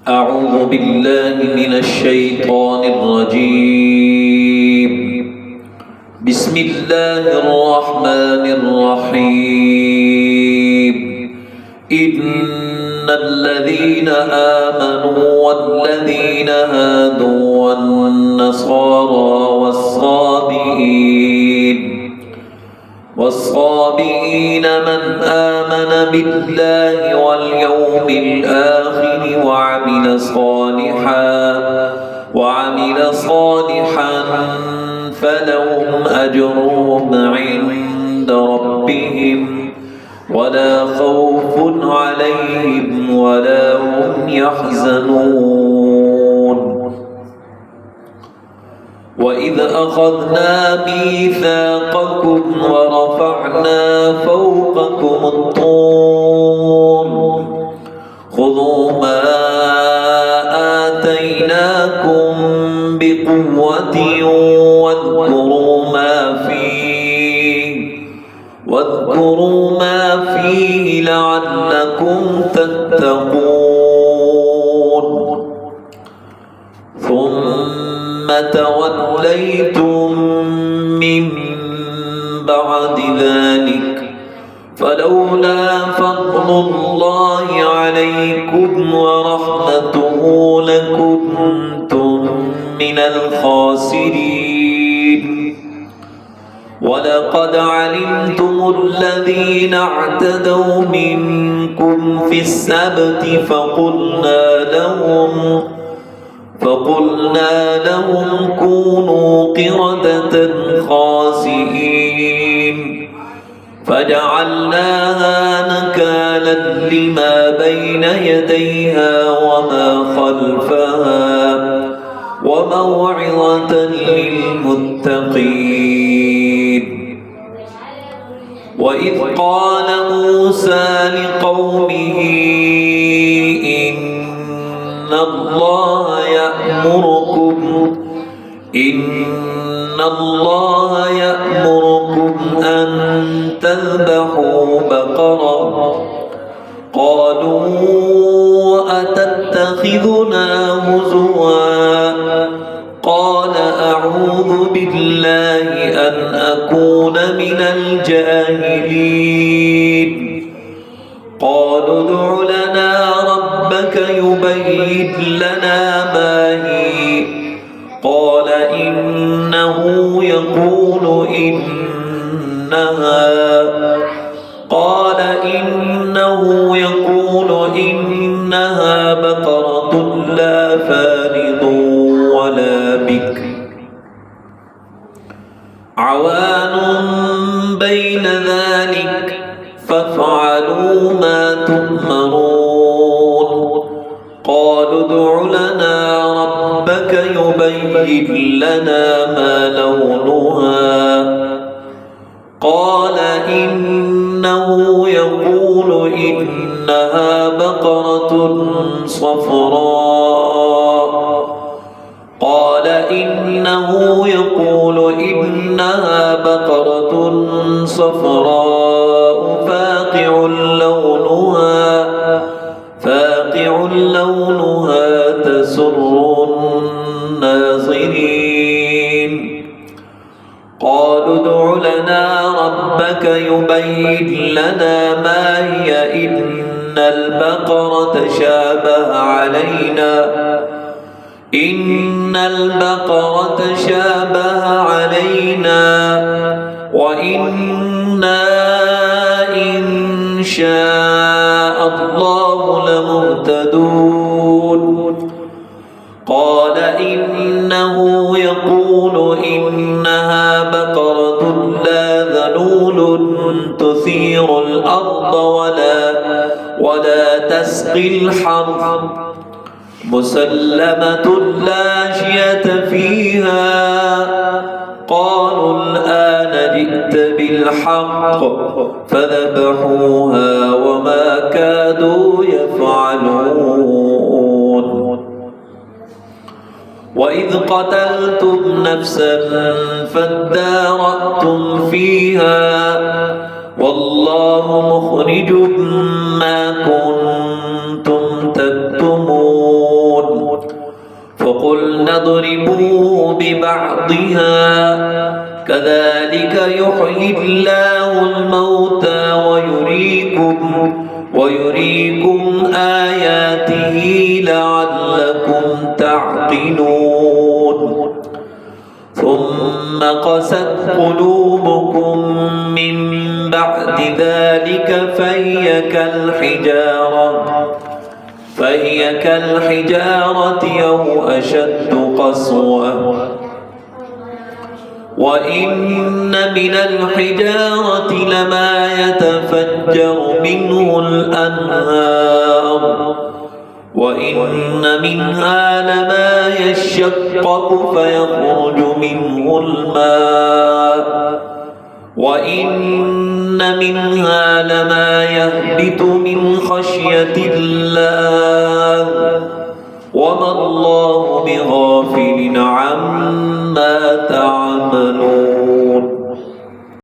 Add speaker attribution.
Speaker 1: أعوذ بالله من الشيطان الرجيم. بسم الله الرحمن الرحيم. إن الذين آمنوا والذين هادوا والنصارى والصابئين من آمن بالله واليوم الآخر وعمل صالحا فلهم أجرهم عند ربهم ولا خوف عليهم ولا هم يحزنون. وإذ أخذنا ميثاقكم ورفعنا فوقكم الطور خذوا ما آتيناكم بقوة واذكروا ما فيه لعلكم تتقون. ثم توليتم من بعد ذلك فلولا فضل الله عليكم ورحمته لكنتم من الخاسرين. ولقد علمتم الذين اعتدوا منكم في السبت فقلنا لهم كونوا قردة خاسئين فجعلناها نكالا لما بين يديها وما خلفها وموعظة للمتقين. وإذ قال موسى لقومه إن الله يأمركم أن تذبحوا بقرة. قالوا أتتخذنا هزوا قال أعوذ بالله أن أكون من الجاهلين. قالوا ادع لنا ربك يبين لنا ما هي قال إنه يقول إنها بقرة لا فارض ولا بكر عوان بين ذلك فافعلوا ما تؤمرون. قالوا ادع لنا ربك يبين لنا ما لونها قال إنه يقول إنها بقرة صفراء فاقع لونها تسر الناظرين. قالوا ادع لنا ربك يبين لنا ما هي إن البقرة شابه علينا وإنا إن شاء الله لمهتدون. قال إنه يقول إنها بقرة لا ذلول تثير الأرض ولا تسقي الحرث مسلمة لا شية فيها. قالوا الآن جئت بالحق فذبحوها وما كادوا يفعلون. وإذ قتلتم نفسا فادارأتم فيها والله مخرج ما كنتم تكتمون فقلنا اضربوه ببعضها كذلك يحيي الله الموتى ويريكم آياته لعلكم تعقلون ثم قست قلوبكم من بعد ذلك فهي كالحجارة أو أشد قسوة وإن من الحجارة لما يتفجر منه الأنهار وإن منها لما يشقق فيخرج منه الماء وإن منها لما يهبط من خشية الله وما الله بغافل عما تعملون